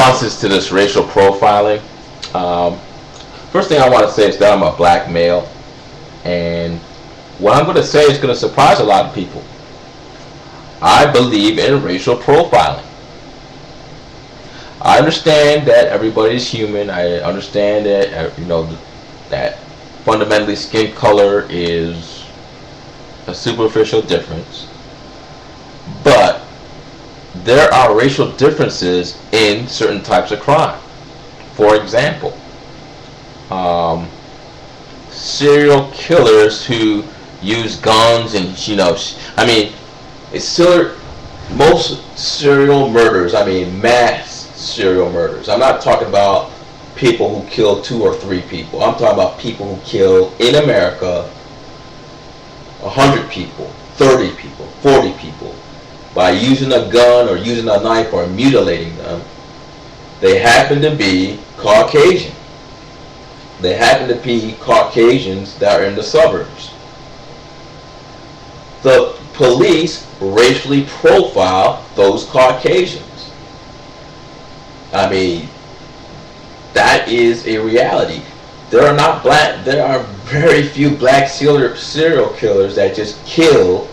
nuances to this racial profiling. Um, First thing I want to say is that I'm a black male, and what I'm going to say is going to surprise a lot of people. I believe in racial profiling. I understand that everybody's human. I understand that that fundamentally skin color is a superficial difference, but there are racial differences in certain types of crime. For example, serial killers who use guns and it's still most serial murders. Mass serial murders. I'm not talking about people who kill 2 or 3 people. I'm talking about people who kill in America 100 people, 30 people, 40 people by using a gun or using a knife or mutilating them. They happen to be Caucasian. They happen to be Caucasians that are in the suburbs. The police racially profile those Caucasians. That is a reality. There are very few black serial killers that just kill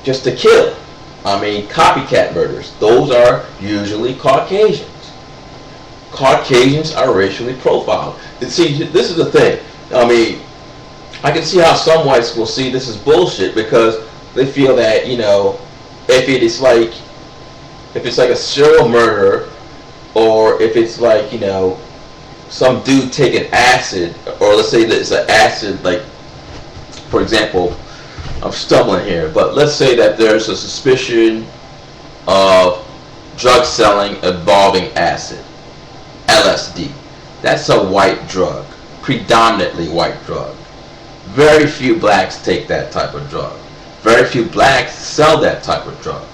just to kill. Copycat murders. Those are usually Caucasians. Caucasians are racially profiled. See, this is the thing. I can see how some whites will see this as bullshit because they feel that, if it's like a serial murder, or if it's like, some dude taking acid, or let's say that it's an acid, like, for example, I'm stumbling here, but let's say that there's a suspicion of drug selling involving acid, LSD. That's a white drug, predominantly white drug. Very few blacks take that type of drug. Very few blacks sell that type of drug.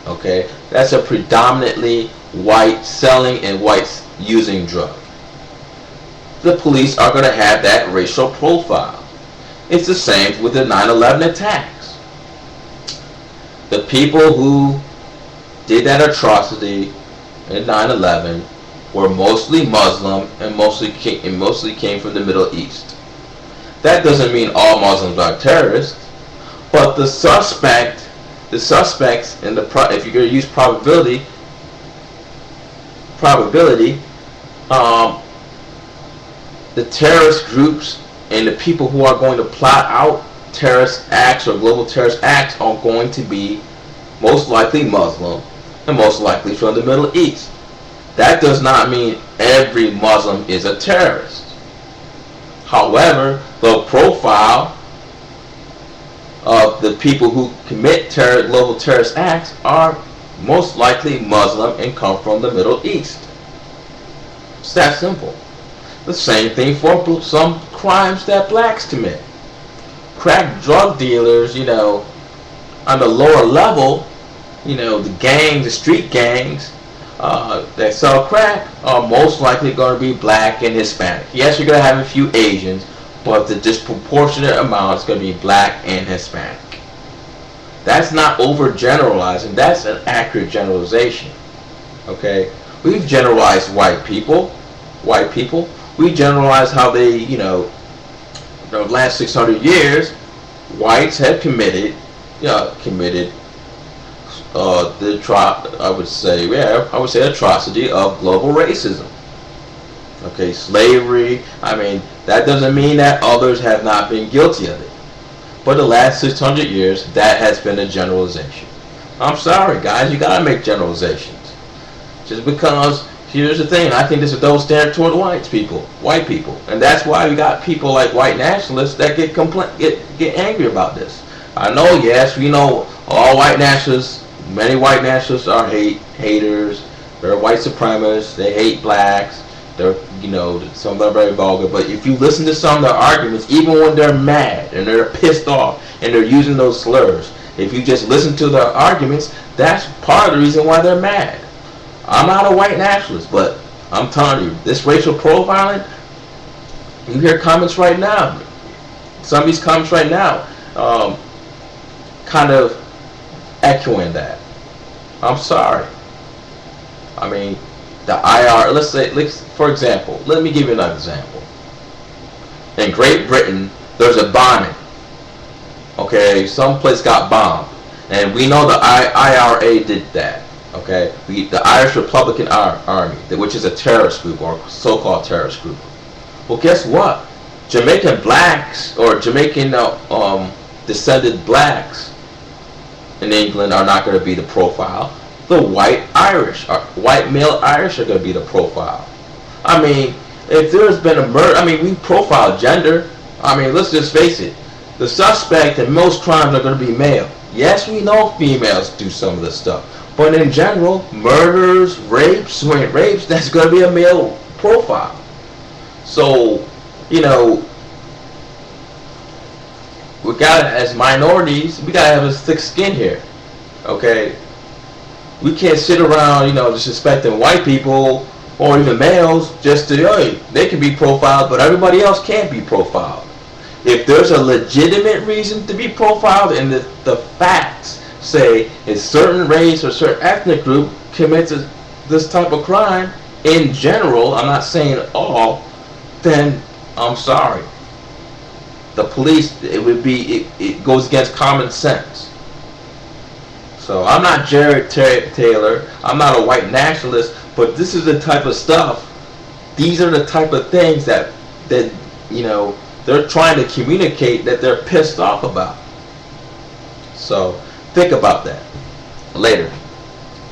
Okay, that's a predominantly white selling and whites using drug. The police are going to have that racial profile. It's the same with the 9/11 attacks. The people who did that atrocity in 9/11 were mostly Muslim and mostly came from the Middle East. That doesn't mean all Muslims are terrorists, but the suspects, and if you're going to use probability, the terrorist groups and the people who are going to plot out terrorist acts or global terrorist acts are going to be most likely Muslim and most likely from the Middle East. That does not mean every Muslim is a terrorist. However, the profile of the people who commit global terrorist acts are most likely Muslim and come from the Middle East. It's that simple. The same thing for some crimes that blacks commit. Crack drug dealers, on the lower level, the gangs, the street gangs that sell crack are most likely going to be black and Hispanic. Yes, you're going to have a few Asians, but the disproportionate amount is going to be black and Hispanic. That's not overgeneralizing. That's an accurate generalization. Okay? We've generalized white people. We generalize how they, the last 600 years, whites have committed I would say atrocity of global racism. Okay, slavery. That doesn't mean that others have not been guilty of it. But the last 600 years, that has been a generalization. I'm sorry, guys, you gotta make generalizations. Just because, here's the thing, I think this is a double standard toward white people, and that's why we got people like white nationalists that get angry about this. I know, yes, we know all white nationalists. Many white nationalists are haters. They're white supremacists. They hate blacks. They're, some of them are very vulgar. But if you listen to some of their arguments, even when they're mad and they're pissed off and they're using those slurs, if you just listen to their arguments, that's part of the reason why they're mad. I'm not a white nationalist, but I'm telling you, this racial profiling, you hear comments right now. Some of these comments right now, kind of echoing that. I'm sorry. the IR, let's say, for example, let me give you another example. In Great Britain, there's a bombing. Okay, some place got bombed, and we know the IRA did that. Okay, the Irish Republican Army, which is a terrorist group or so-called terrorist group. Well, guess what? Jamaican blacks or Jamaican descended blacks in England are not going to be the profile. The white Irish, or white male Irish, are going to be the profile. I mean, if there's been a murder, I mean, we profile gender. I mean, let's just face it. The suspect in most crimes are going to be male. Yes, we know females do some of this stuff. But in general, murders, rapes, that's going to be a male profile. So, you know, we got, as minorities, we got to have a thick skin here. Okay? We can't sit around, you know, disrespecting white people or even males just to, hey, they can be profiled, but everybody else can't be profiled. If there's a legitimate reason to be profiled and the facts say a certain race or certain ethnic group commits this type of crime, in general, I'm not saying all, then I'm sorry. The police, it goes against common sense. So I'm not Jared Taylor, I'm not a white nationalist, but this is the type of stuff, these are the type of things that you know, they're trying to communicate that they're pissed off about. So think about that. Later.